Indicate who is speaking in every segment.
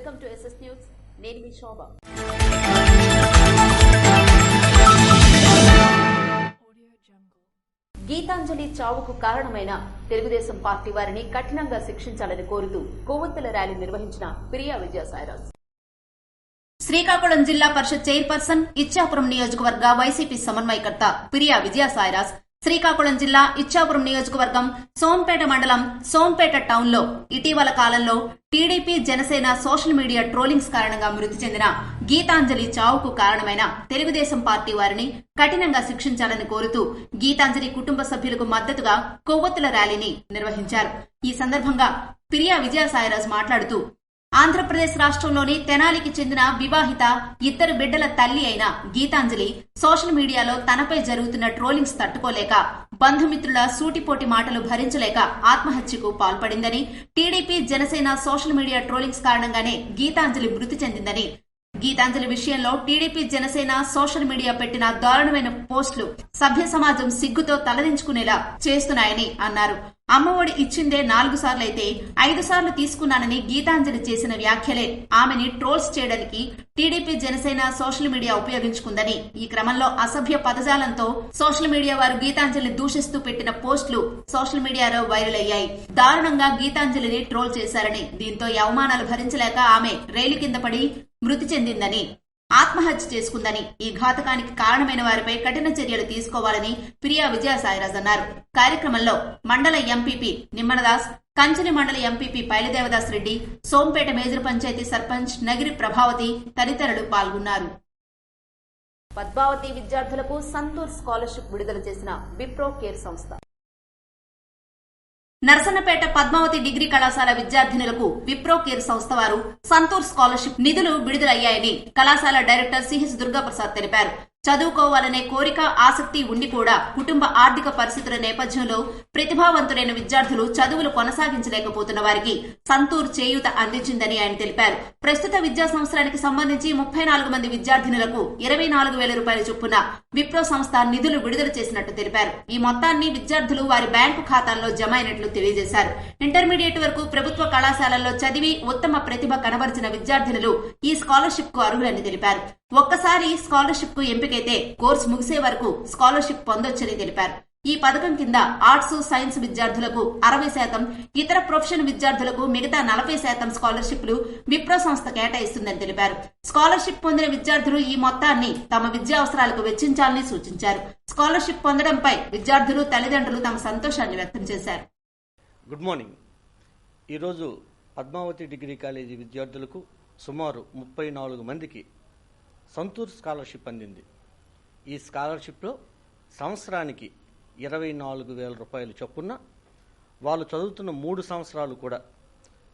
Speaker 1: Welcome to SS news. నేను మీ శోభ. గీతాంజలి చావుకు కారణమైన తెలుగుదేశం పార్టీ వారిని కఠినంగా శిక్షించాలని కోరుతూ కొవ్వొత్తుల ర్యాలీ నిర్వహించిన ప్రియా విజయసాయిరాజ్. శ్రీకాకుళం జిల్లా పరిషత్ చైర్పర్సన్, ఇచ్చాపురం నియోజకవర్గ వైసీపీ సమన్వయకర్త ప్రియా విజయసాయిరాజ్ శ్రీకాకుళం జిల్లా ఇచ్చాపురం నియోజకవర్గం సోంపేట మండలం సోంపేట టౌన్ లో ఇటీవల కాలంలో TDP Janasena social media trollings కారణంగా మృతి చెందిన గీతాంజలి చావుకు కారణమైన తెలుగుదేశం పార్టీ వారిని కఠినంగా శిక్షించాలని కోరుతూ గీతాంజలి కుటుంబ సభ్యులకు మద్దతుగా కొవ్వొత్తుల ర్యాలీని నిర్వహించారు. ఈ సందర్భంగా ప్రియా విజయసాయిరాజ్ మాట్లాడుతూ ఆంధ్రప్రదేశ్ రాష్ట్రంలోని తెనాలికి చెందిన వివాహిత 2 బిడ్డల తల్లి అయిన గీతాంజలి సోషల్ మీడియాలో తనపై జరుగుతున్న ట్రోలింగ్స్ తట్టుకోలేక బంధుమిత్రుల సూటిపోటి మాటలు భరించలేక ఆత్మహత్యకు పాల్పడిందని, TDP Janasena social media trollings కారణంగానే గీతాంజలి మృతి చెందిందని, గీతాంజలి విషయంలో టీడీపీ జనసేన సోషల్ మీడియా పెట్టిన దారుణమైన పోస్టులు సభ్య సమాజం సిగ్గుతో తలదించుకునేలా చేస్తున్నాయని అన్నారు. అమ్మఒడి ఇచ్చిందే 4 సార్లు అయితే 5 సార్లు తీసుకున్నానని గీతాంజలి చేసిన వ్యాఖ్యలే ఆమెని ట్రోల్స్ చేయడానికి టీడీపీ జనసేన సోషల్ మీడియా ఉపయోగించుకుందని, ఈ క్రమంలో అసభ్య పదజాలంతో సోషల్ మీడియా వారు గీతాంజలిని దూషిస్తూ పెట్టిన పోస్టులు సోషల్ మీడియాలో వైరల్ అయ్యాయి. దారుణంగా గీతాంజలిని ట్రోల్ చేశారని, దీంతో ఈ అవమానాలు భరించలేక ఆమె రైలు కింద పడి మృతి చెందిందని, ఆత్మహత్య చేసుకుందని, ఈ ఘాతకానికి కారణమైన వారిపై కఠిన చర్యలు తీసుకోవాలని ప్రియా విజయసాయిరాజ్ అన్నారు. కార్యక్రమంలో మండల ఎంపీపీ నిమ్మనదాస్, కంచెని మండల ఎంపీపీ పైలదేవదాస్ రెడ్డి, సోంపేట మేజర్ పంచాయతీ సర్పంచ్ నగిరి ప్రభావతి తదితరులు పాల్గొన్నారు. పద్మావతి విద్యార్థులకు సంతూర్ స్కాలర్షిప్ విడుదల చేసిన విప్రో కేర్ సంస్థ. నర్సన్నపేట పద్మావతి డిగ్రీ కళాశాల విద్యార్థినులకు విప్రో కేర్ సంస్థ వారు సంతూర్ స్కాలర్షిప్ నిధులు విడుదలయ్యాయని కళాశాల డైరెక్టర్ సిహెచ్ దుర్గాప్రసాద్ తెలిపారు. చదువుకోవాలనే కోరిక, ఆసక్తి ఉండి కూడా కుటుంబ ఆర్థిక పరిస్థితుల నేపథ్యంలో ప్రతిభావంతులైన విద్యార్థులు చదువులు కొనసాగించలేకపోతున్న వారికి సంతూర్ చేయూత అందించిందని ఆయన తెలిపారు. ప్రస్తుత విద్యా సంవత్సరానికి సంబంధించి 34 మంది విద్యార్థినులకు 24,000 రూపాయల చొప్పున విప్రో సంస్థ నిధులు విడుదల చేసినట్టు తెలిపారు. ఈ మొత్తాన్ని విద్యార్థులు వారి బ్యాంకు ఖాతాల్లో జమ అయినట్లు తెలియజేశారు. ఇంటర్మీడియట్ వరకు ప్రభుత్వ కళాశాలల్లో చదివి ఉత్తమ ప్రతిభ కనబరిచిన విద్యార్థినులు ఈ స్కాలర్షిప్ కు అర్హులని తెలిపారు. ఒక్కసారి స్కాలర్షిప్ కు ఎంపికైతే కోర్సు ముగిసే వరకు స్కాలర్షిప్ పొందొచ్చని తెలిపారు. ఈ పథకం కింద ఆర్ట్స్, సైన్స్ విద్యార్థులకు 60%, ఇతర ప్రొఫెషన్ విద్యార్థులకు మిగతా 40% స్కాలర్షిప్లు విప్రో సంస్థ కేటాయిస్తుందని తెలిపారు. స్కాలర్షిప్ పొందిన విద్యార్థులు ఈ మొత్తాన్ని తమ విద్యా అవసరాలకు వెచ్చించాలని సూచించారు. స్కాలర్షిప్ పొందడంపై విద్యార్థులు, తల్లిదండ్రులు తమ సంతోషాన్ని వ్యక్తం చేశారు.
Speaker 2: Good morning. ఈరోజు పద్మావతి డిగ్రీ కాలేజీ విద్యార్థులకు సుమారు 34 మందికి సంతూర్ స్కాలర్షిప్ అందింది. ఈ స్కాలర్షిప్లో సంవత్సరానికి 24,000 రూపాయలు చొప్పున వాళ్ళు చదువుతున్న 3 సంవత్సరాలు కూడా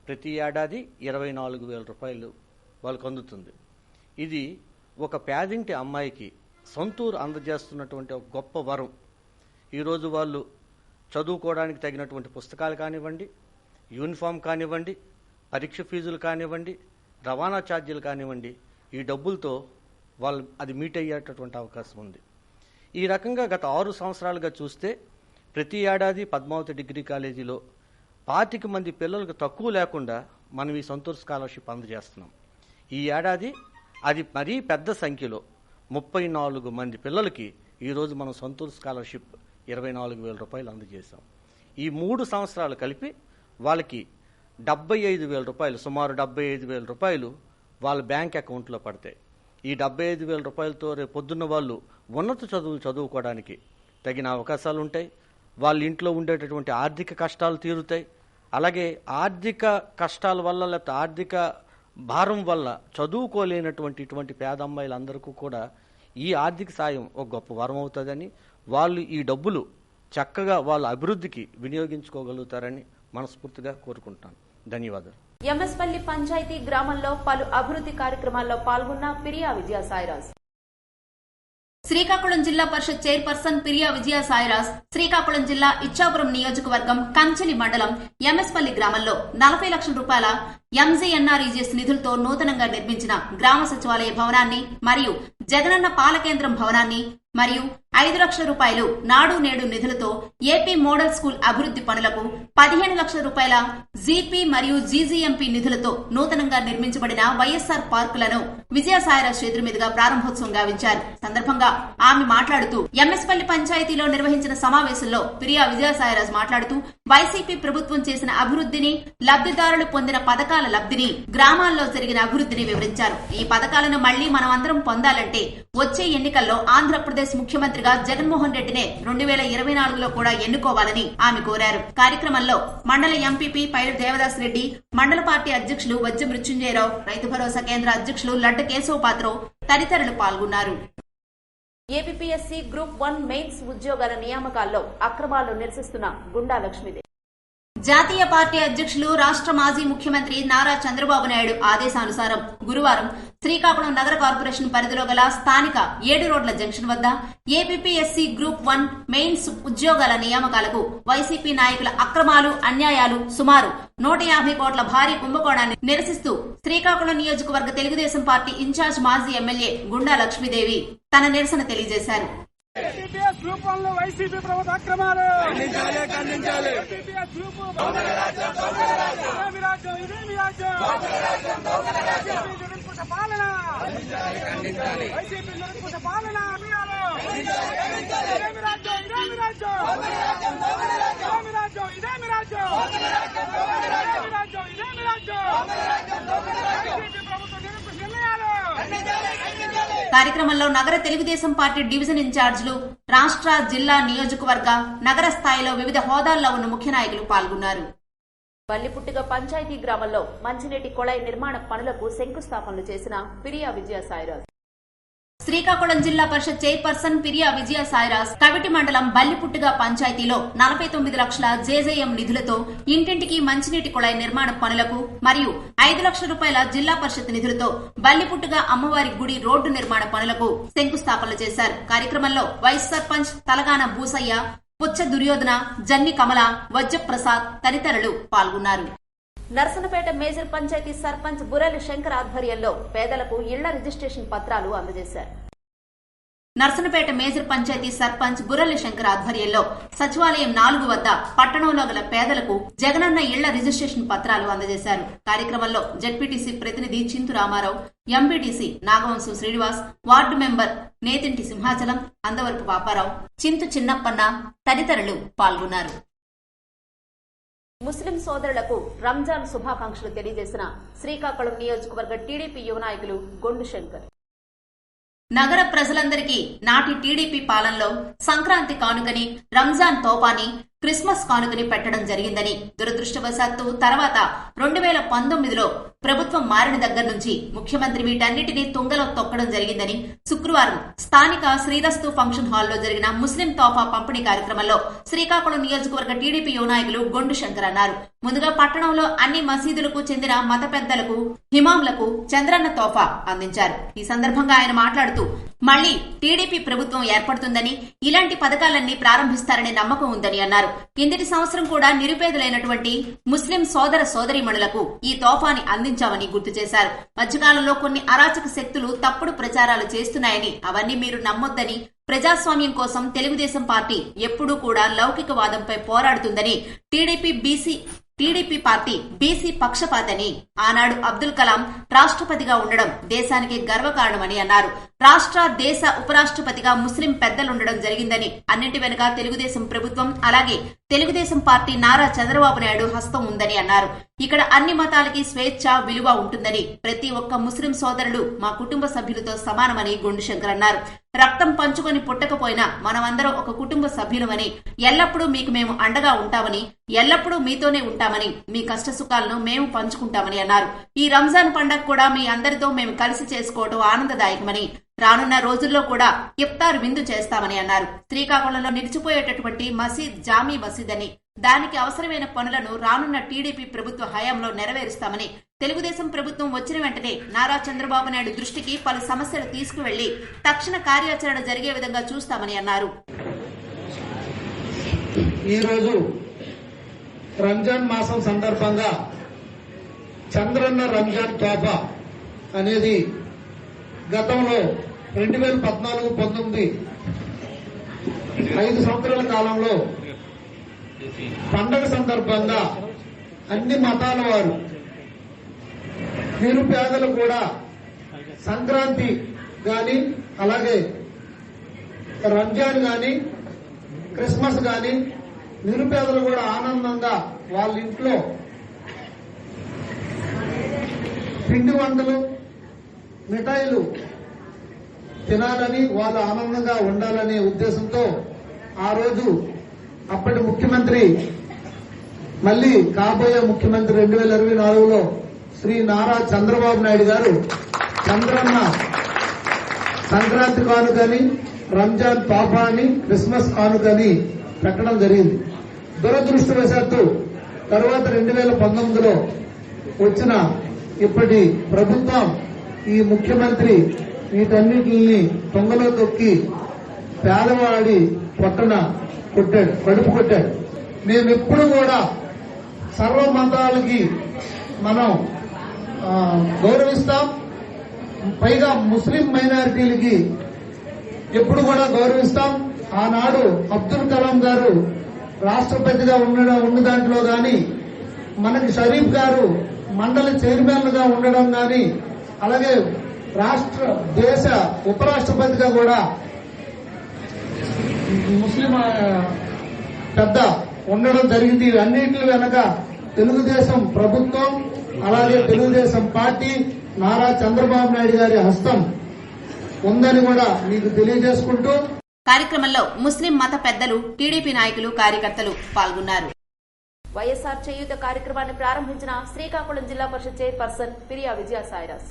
Speaker 2: ప్రతి ఏడాది 24,000 రూపాయలు వాళ్ళకు అందుతుంది. ఇది ఒక పేదింటి అమ్మాయికి సంతూర్ అందజేస్తున్నటువంటి ఒక గొప్ప వరం. ఈరోజు వాళ్ళు చదువుకోవడానికి తగినటువంటి పుస్తకాలు కానివ్వండి, యూనిఫామ్ కానివ్వండి, పరీక్ష ఫీజులు కానివ్వండి, రవాణా ఛార్జీలు కానివ్వండి, ఈ డబ్బులతో వాళ్ళు అది మీట్ అయ్యేటటువంటి అవకాశం ఉంది. ఈ రకంగా గత 6 సంవత్సరాలుగా చూస్తే ప్రతి ఏడాది పద్మావతి డిగ్రీ కాలేజీలో 25 మంది పిల్లలకు తక్కువ లేకుండా మనం ఈ సంతూర్ స్కాలర్షిప్ అందజేస్తున్నాం. ఈ ఏడాది అది మరీ పెద్ద సంఖ్యలో 34 మంది పిల్లలకి ఈరోజు మనం సంతూర్ స్కాలర్షిప్ 24,000 రూపాయలు అందజేశాం. ఈ 3 సంవత్సరాలు కలిపి వాళ్ళకి 75,000 రూపాయలు, సుమారు 75,000 రూపాయలు వాళ్ళ బ్యాంక్ అకౌంట్లో పడతాయి. ఈ 75,000 రూపాయలతో రేపు పొద్దున్న వాళ్ళు ఉన్నత చదువులు చదువుకోవడానికి తగిన అవకాశాలు ఉంటాయి. వాళ్ళ ఇంట్లో ఉండేటటువంటి ఆర్థిక కష్టాలు తీరుతాయి. అలాగే ఆర్థిక కష్టాల వల్ల లేకపోతే ఆర్థిక భారం వల్ల చదువుకోలేనటువంటి ఇటువంటి పేద అమ్మాయిలందరికీ కూడా ఈ ఆర్థిక సాయం ఒక గొప్ప వరం అవుతుందని, వాళ్ళు ఈ డబ్బులు చక్కగా వాళ్ళ అభివృద్ధికి వినియోగించుకోగలుగుతారని మనస్ఫూర్తిగా కోరుకుంటాను. ధన్యవాదాలు.
Speaker 1: ఎంఎస్పల్లి పంచాయతీ గ్రామంలో పలు అభివృద్ధి కార్యక్రమాల్లో పాల్గొన్న ప్రియా విజయసాయిరాజ్. శ్రీకాకుళం జిల్లా పరిషత్ చైర్పర్సన్ ప్రియా విజయసాయిరాజ్ శ్రీకాకుళం జిల్లా ఇచ్చాపురం నియోజకవర్గం కంచెలి మండలం ఎంఎస్పల్లి గ్రామంలో 40 లక్షల రూపాయల ఎంజీఎన్ఆర్ఈజీఎస్ నిధులతో నూతనంగా నిర్మించిన గ్రామ సచివాలయ భవనాన్ని మరియు జగనన్న పాల కేంద్రం భవనాన్ని మరియు 5 లక్షల రూపాయలు నాడు నేడు నిధులతో ఏపీ మోడల్ స్కూల్ అభివృద్ధి పనులకు 15 లక్షల రూపాయల జీపీ మరియు జీజీఎంపీ నిధులతో నూతనంగా నిర్మించబడిన వైఎస్ఆర్ పార్కులను విజయసాయిరాజ్ చేతుల మీదుగా ప్రారంభోత్సవం గావించారు. సందర్భంగా ఆమె మాట్లాడుతూ ఎంఎస్పల్లి పంచాయతీలో నిర్వహించిన సమావేశంలో పిరియా విజయసాయిరాజ్ మాట్లాడుతూ వైసీపీ ప్రభుత్వం చేసిన అభివృద్ధిని, లబ్ధిదారులు పొందిన పథకాల లబ్ధిని, గ్రామాల్లో జరిగిన అభివృద్ధిని వివరించారు. ఈ పథకాలను మళ్లీ మనమందరం పొందాలంటే వచ్చే ఎన్నికల్లో ఆంధ్రప్రదేశ్ ముఖ్యమంత్రిగా జగన్మోహన్ రెడ్డినే 2024లో కూడా ఎన్నుకోవాలని ఆమె కోరారు. కార్యక్రమంలో మండల ఎంపీపీ పైడు దేవదాస్ రెడ్డి, మండల పార్టీ అధ్యక్షులు వజ్జ మృత్యుంజయరావు, రైతు భరోసా కేంద్ర అధ్యక్షులు లడ్డ కేశవ పాత్రో తదితరులు పాల్గొన్నారు. ఏపీఎస్సీ గ్రూప్ 1 మెయిన్స్ ఉద్యోగాల నియామకాల్లో అక్రమాలను నిరసిస్తున్న గుండా లక్ష్మీదేవి. జాతీయ పార్టీ అధ్యక్షులు రాష్ట్ర మాజీ ముఖ్యమంత్రి నారా చంద్రబాబు నాయుడు ఆదేశానుసారం గురువారం శ్రీకాకుళం నగర కార్పొరేషన్ పరిధిలో గల స్థానిక 7 రోడ్ల జంక్షన్ వద్ద ఏపీఎస్సీ గ్రూప్ 1 మెయిన్స్ ఉద్యోగాల నియామకాలకు వైసీపీ నాయకుల అక్రమాలు, అన్యాయాలు, సుమారు 150 కోట్ల భారీ కుంభకోణాన్ని నిరసిస్తూ శ్రీకాకుళం నియోజకవర్గ తెలుగుదేశం పార్టీ ఇన్ఛార్జ్ మాజీ ఎమ్మెల్యే గుండా లక్ష్మీదేవి తన నిరసన తెలియజేశారు.
Speaker 3: ఏపీఎస్ గ్రూప్ 1 వైసీపీ ప్రభుత్వ అక్రమాలు ఖండించాలి. ఏపీఎస్ గ్రూప్ ఇదేమి రాజ్యం నిరంకుశ పాలన, వైసీపీ నిరంకుశ పాలన అభియాలు. ఇదేమి రాజ్యం ఇదేమి రాజ్యం ఇదేమి రాజ్యం ఇదేమి రాజ్యం ఇదేమి రాజ్యం ఇదేమి రాజ్యం వైసీపీ ప్రభుత్వ నిరంకుశ నిర్ణయాలు.
Speaker 1: కార్యక్రమంలో నగర తెలుగుదేశం పార్టీ డివిజన్ ఇన్ఛార్జీలు, రాష్ట్ర, జిల్లా, నియోజకవర్గ, నగర స్థాయిలో వివిధ హోదాల్లో ఉన్న ముఖ్య నాయకులు పాల్గొన్నారు. బల్లిపుట్టిగ పంచాయతీ గ్రామంలో మంచినీటి కొళాయి నిర్మాణ పనులకు శంకుస్థాపనలు చేసిన పిరియా విజయసాయిరాజ్. శ్రీకాకుళం జిల్లా పరిషత్ చైర్పర్సన్ పిరియా విజయసాయిరాజ్ కవిటి మండలం బల్లిపుట్టిగ పంచాయతీలో 49 లక్షల జేజేఎం నిధులతో ఇంటింటికి మంచినీటి కుళాయి నిర్మాణ పనులకు మరియు 5 లక్షల రూపాయల జిల్లా పరిషత్ నిధులతో బల్లిపుట్టిగ అమ్మవారి గుడి రోడ్డు నిర్మాణ పనులకు శంకుస్థాపనలు చేశారు. కార్యక్రమంలో వైస్ సర్పంచ్ తలగాన భూసయ్య, పుచ్చ దుర్యోధన, జన్ని కమల, వజ్రప్రసాద్ తదితరులు పాల్గొన్నారు. నర్సనపేట మేజర్ పంచాయతీ సర్పంచ్ బుర్రెల్లి శంకర్ ఆధ్వర్యంలో పేదలకు ఇళ్ల రిజిస్ట్రేషన్ పత్రాలు అందజేశారు. నర్సనపేట మేజర్ పంచాయతీ సర్పంచ్ బుర్రెల్లి శంకర్ ఆధ్వర్యంలో సచివాలయం 4 వద్ద పట్టణంలో గల పేదలకు జగనన్న ఇళ్ల రిజిస్ట్రేషన్ పత్రాలు అందజేశారు. కార్యక్రమంలో జెడ్పీటీసీ ప్రతినిధి Chintu Ramarao, MPTC Nagavamsam Srinivas, ward member Nethinti Simhachalam, Andavarapu Paparao, Chintu Chinnappanna తదితరులు పాల్గొన్నారు. ముస్లిం సోదరులకు రంజాన్ శుభాకాంక్షలు తెలియజేసిన శ్రీకాకుళం నియోజకవర్గ టీడీపీ యువ నాయకులు గొండు శంకర్. నగర ప్రజలందరికీ నాటి టీడీపీ పాలనలో సంక్రాంతి కానుకని, రంజాన్ తోపాని, క్రిస్మస్ కానుకని పెట్టడం జరిగిందని, దురదృష్టవశాత్తు తర్వాత 2019లో ప్రభుత్వం మారిన దగ్గర నుంచి ముఖ్యమంత్రి వీటన్నిటినీ తుంగలో తొక్కడం జరిగిందని శుక్రవారం స్థానిక శ్రీరస్తు ఫంక్షన్ హాల్లో జరిగిన ముస్లిం తోఫా పంపిణీ కార్యక్రమంలో శ్రీకాకుళం నియోజకవర్గ టీడీపీ యువ నాయకులు గొండు శంకర్ అన్నారు. ముందుగా పట్టణంలో అన్ని మసీదులకు చెందిన మత పెద్దలకు, హిమాంలకు చంద్రన్న తోఫా అందించారు. ఈ సందర్భంగా ఆయన మాట్లాడుతూ మళ్లీ టీడీపీ ప్రభుత్వం ఏర్పడుతుందని, ఇలాంటి పథకాలన్నీ ప్రారంభిస్తారనే నమ్మకం ఉందని అన్నారు. కిందటి సంవత్సరం కూడా నిరుపేదలైనటువంటి ముస్లిం సోదర సోదరీమణులకు ఈ తోఫాని అందించామని గుర్తు చేశారు. మధ్యకాలంలో కొన్ని అరాచక శక్తులు తప్పుడు ప్రచారాలు చేస్తున్నాయని, అవన్నీ మీరు నమ్మొద్దని, ప్రజాస్వామ్యం కోసం తెలుగుదేశం పార్టీ ఎప్పుడూ కూడా లౌకికవాదంపై పోరాడుతుందని, టీడీపీ పార్టీ బీసీ పక్షపాతని, ఆనాడు అబ్దుల్ కలాం రాష్ట్రపతిగా ఉండడం దేశానికి గర్వకారణమని అన్నారు. రాష్ట్ర, దేశ ఉపరాష్ట్రపతిగా ముస్లిం పెద్దలుండడం జరిగిందని, అన్నింటి వెనుక తెలుగుదేశం ప్రభుత్వం అలాగే తెలుగుదేశం పార్టీ నారా చంద్రబాబు నాయుడు హస్తం ఉందని అన్నారు. ఇక్కడ అన్ని మతాలకి స్వేచ్ఛ, విలువ ఉంటుందని, ప్రతి ఒక్క ముస్లిం సోదరుడు మా కుటుంబ సభ్యులతో సమానమని గొండు శంకర్ అన్నారు. రక్తం పంచుకొని పుట్టకపోయినా మనమందరం ఒక కుటుంబ సభ్యులమని, ఎల్లప్పుడూ మీకు మేము అండగా ఉంటామని, ఎల్లప్పుడూ మీతోనే ఉంటామని, మీ కష్ట సుఖాలను మేము పంచుకుంటామని అన్నారు. ఈ రంజాన్ పండగ కూడా మీ అందరితో మేము కలిసి చేసుకోవడం ఆనందదాయకమని, రానున్న రోజుల్లో కూడా ఇఫ్తార్ విందు చేస్తామని అన్నారు. శ్రీకాకుళంలో నిలిచిపోయేటటువంటి మసీద్ జామీ మసీద్ అని, దానికి అవసరమైన పనులను రానున్న టీడీపీ ప్రభుత్వ హయాంలో నెరవేరుస్తామని, తెలుగుదేశం ప్రభుత్వం వచ్చిన వెంటనే నారా చంద్రబాబు నాయుడు దృష్టికి పలు సమస్యలు తీసుకువెళ్లి తక్షణ కార్యాచరణ జరిగే విధంగా చూస్తామని అన్నారు.
Speaker 4: ఈరోజు రంజాన్ మాసం సందర్భంగా చంద్రన్న రంజాన్ తోఫా అనేది గతంలో 2014-19 5 సంవత్సరాల కాలంలో పండగ సందర్భంగా అన్ని మతాల వారు నిరుపేదలు కూడా సంక్రాంతి గాని అలాగే రంజాన్ గాని క్రిస్మస్ గాని నిరుపేదలు కూడా ఆనందంగా వాళ్ళ ఇంట్లో పిండి వంటలు మిఠాయిలు తినాలని వాళ్ళు ఆనందంగా ఉండాలనే ఉద్దేశంతో ఆ రోజు అప్పటి ముఖ్యమంత్రి మళ్లీ కాబోయే ముఖ్యమంత్రి 2024లో శ్రీ నారా చంద్రబాబు నాయుడు గారు చంద్రన్న సంక్రాంతి కానుకని రంజాన్ తోఫా అని క్రిస్మస్ కానుకని పెట్టడం జరిగింది. దురదృష్టవశాత్తు తరువాత 2019లో వచ్చిన ఇప్పటి ప్రభుత్వం ఈ ముఖ్యమంత్రి వీటన్నిటిని తొంగలో తొక్కి పేదవాడి పొట్టన కొట్టాడు, కడుపు కొట్టాడు. మేమెప్పుడు కూడా సర్వ మతాలకి మనం గౌరవిస్తాం, పైగా ముస్లిం మైనారిటీలకి ఎప్పుడు కూడా గౌరవిస్తాం. ఆనాడు అబ్దుల్ కలాం గారు రాష్ట్రపతిగా ఉన్న దాంట్లో గాని మనకి షరీఫ్ గారు మండలి చైర్మన్ గా ఉండడం గాని అలాగే దేశ ఉపరాష్ట్రపతిగా కూడా ముస్లిం పెద్ద ఉండడం జరిగింది. అన్నింటి వెనక తెలుగుదేశం ప్రభుత్వం అలాగే తెలుగుదేశం పార్టీ నారా చంద్రబాబు నాయుడు గారి హస్తం ఉందని కూడా మీకు తెలియజేసుకుంటూ
Speaker 1: కార్యక్రమంలో ముస్లిం మత పెద్దలు, టీడీపీ నాయకులు, కార్యకర్తలు పాల్గొన్నారు. వైఎస్ఆర్ చేయూత కార్యక్రమాన్ని ప్రారంభించిన శ్రీకాకుళం జిల్లా పరిషత్ చైర్పర్సన్ పిరియా విజయసాయిరాజ్.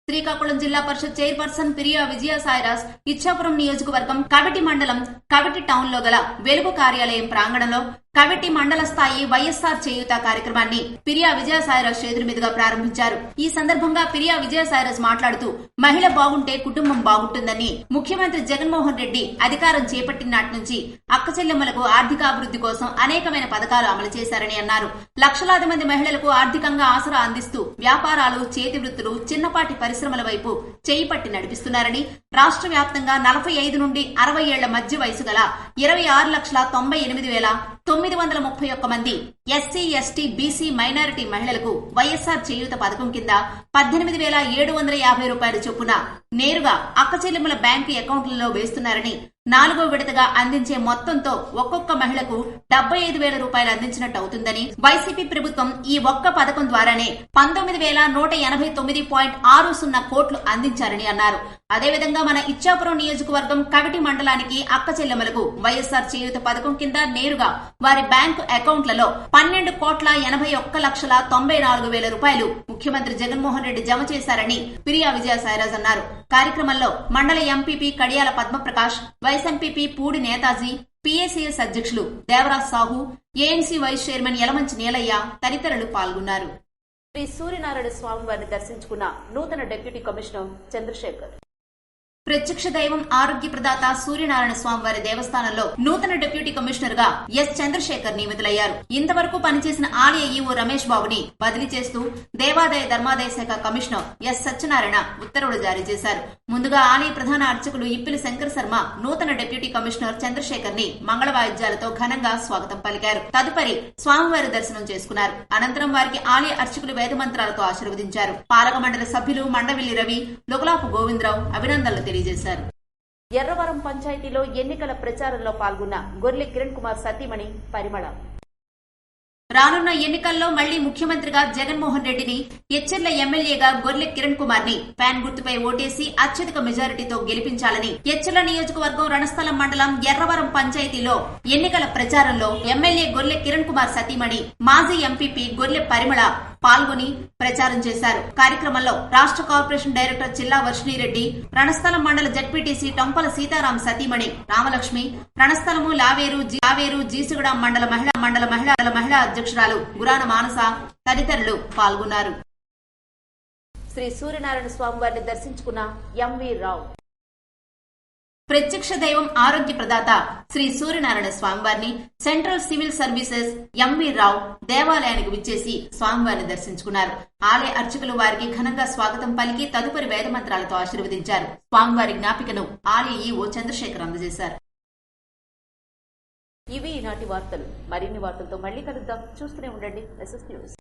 Speaker 1: శ్రీకాకుళం జిల్లా పరిషత్ చైర్పర్సన్ పిరియా విజయసాయిరాజ్ ఇచ్చాపురం నియోజకవర్గం కవిటి మండలం కవిటి టౌన్ లో గల వెలుగు కార్యాలయం ప్రాంగణంలో కవిటి మండల స్థాయి వైఎస్ఆర్ చేయూత కార్యక్రమాన్ని పిరియా విజయసాయిరాజ్ చేతుల మీదుగా ప్రారంభించారు. ఈ సందర్భంగా పిరియా విజయసాయిరాజ్ మాట్లాడుతూ మహిళ బాగుంటే కుటుంబం బాగుంటుందని, ముఖ్యమంత్రి జగన్మోహన్ రెడ్డి అధికారం చేపట్టిన నాటి నుంచి అక్కచెల్లెమ్మలకు ఆర్థికాభివృద్ధి కోసం అనేకమైన పథకాలు అమలు చేశారని అన్నారు. లక్షలాది మంది మహిళలకు ఆర్థికంగా ఆసరా అందిస్తూ వ్యాపారాలు, చేతి వృత్తులు, చిన్నపాటి పరిశ్రమల వైపు చేయి పట్టి నడిపిస్తున్నారని, రాష్ట్ర వ్యాప్తంగా 45 నుండి 60 ఏళ్ల మధ్య వయసు గల 26,98,931 మంది ఎస్సీ, ఎస్టీ, బీసీ, మైనారిటీ మహిళలకు వైఎస్ఆర్ చేయూత పథకం కింద 18,750 రూపాయలు చొప్పున నేరుగా అక్కచెల్లెమ్మల బ్యాంకు అకౌంట్లలో వేస్తున్నారని, 4వ విడతగా అందించే మొత్తంతో ఒక్కొక్క మహిళకు 75,000 రూపాయలు అందించినట్టు అవుతుందని, వైసీపీ ప్రభుత్వం ఈ ఒక్క పథకం ద్వారానే 19,189.60 కోట్లు అందించారని అన్నారు. అదేవిధంగా మన ఇచ్చాపురం నియోజకవర్గం కవిటి మండలానికి అక్కచెల్లెమ్మలకు వైఎస్ఆర్ చేయూత పథకం కింద నేరుగా వారి బ్యాంకు అకౌంట్లలో 12,81,94,000 రూపాయలు ముఖ్యమంత్రి జగన్మోహన్ రెడ్డి జమ చేశారని పిరియా విజయసాయిరాజ్ అన్నారు. కార్యక్రమంలో మండల MPP Kadiyala Padmaprakash, vice MPP Pudi Netaji, PACS అధ్యక్షులు Devaraj Sahu, AMC vice chairman Yalamanchi Neelaiah తదితరులు పాల్గొన్నారు. శ్రీ సూర్యనారాయణ స్వామి వారిని దర్శించుకున్న నూతన డిప్యూటీ కమిషనర్ చంద్రశేఖర్. ప్రత్యక్ష దైవం, ఆరోగ్య ప్రదాత సూర్యనారాయణ స్వామి వారి దేవస్థానంలో నూతన డిప్యూటీ కమిషనర్ గా ఎస్ చంద్రశేఖర్ నియమితులయ్యారు. ఇంతవరకు పనిచేసిన ఆలయ ఈవో రమేష్ బాబుని బదిలీ చేస్తూ దేవాదాయ ధర్మాదాయ శాఖ కమిషనర్ ఎస్ సత్యనారాయణ ఉత్తర్వులు జారీ చేశారు. ముందుగా ఆలయ ప్రధాన అర్చకులు ఇప్పిలి శంకర శర్మ నూతన డిప్యూటీ కమిషనర్ చంద్రశేఖర్ ని మంగళ వాయిద్యాలతో ఘనంగా స్వాగతం పలికారు. తదుపరి స్వామివారి దర్శనం చేసుకున్నారు. అనంతరం వారికి ఆలయ అర్చకులు వేదమంత్రాలతో ఆశీర్వదించారు. పాలక మండలి సభ్యులు మండవిల్లి రవి, లొగలాపు గోవిందరావు అభినందనలు తెలియజేశారు. ఎర్రవరం పంచాయతీలో ఎన్నికల ప్రచారంలో పాల్గొన్న గొర్లె కిరణ్ కుమార్ సతీమణి పరిమళ. రానున్న ఎన్నికల్లో మళ్లీ ముఖ్యమంత్రిగా జగన్మోహన్ రెడ్డిని, ఎచ్చెర్ల ఎమ్మెల్యేగా గొర్లె కిరణ్ కుమార్ ని ఫ్యాన్ గుర్తుపై ఓటేసి అత్యధిక మెజారిటీతో గెలిపించాలని ఎచ్చెర్ల నియోజకవర్గం రణస్థలం మండలం ఎర్రవరం పంచాయతీలో ఎన్నికల ప్రచారంలో ఎమ్మెల్యే గొర్లె కిరణ్ కుమార్ సతీమణి, మాజీ ఎంపీపీ గొర్లె పరిమళ పాల్గొని ప్రచారం చేశారు. కార్యక్రమంలో రాష్ట్ర కార్పొరేషన్ డైరెక్టర్ చిల్లా వర్షిణిరెడ్డి, రణస్థలం మండల జడ్పీటీసీ టొంపల సీతారాం సతీమణి రామలక్ష్మి, రణస్థలము లావేరు జీసుగూడ మండల మహిళా అధ్యక్షురాలు గురాన మానస తదితరులు పాల్గొన్నారు. శ్రీ సూర్యనారాయణ స్వామి వారిని దర్శించుకున్న ఎంవి రావు. ప్రత్యక్ష దైవం, ఆరోగ్య ప్రదాత శ్రీ సూర్యనారాయణ స్వామివారిని సెంట్రల్ సివిల్ సర్వీసెస్ ఎంవి రావు దేవాలయానికి విచ్చేసి స్వామివారిని దర్శించుకున్నారు. ఆలయ అర్చకులు వారికి ఘనంగా స్వాగతం పలికి తదుపరి వేదమంత్రాలతో ఆశీర్వదించారు. స్వామివారి జ్ఞాపికను ఆలయ ఈవో చంద్రశేఖర్ అందజేశారు. ఇవి ఈనాటి వార్తలు. మరిన్ని వార్తలతో మళ్ళీ కలుద్దాం. చూస్తూనే ఉండండి SS న్యూస్.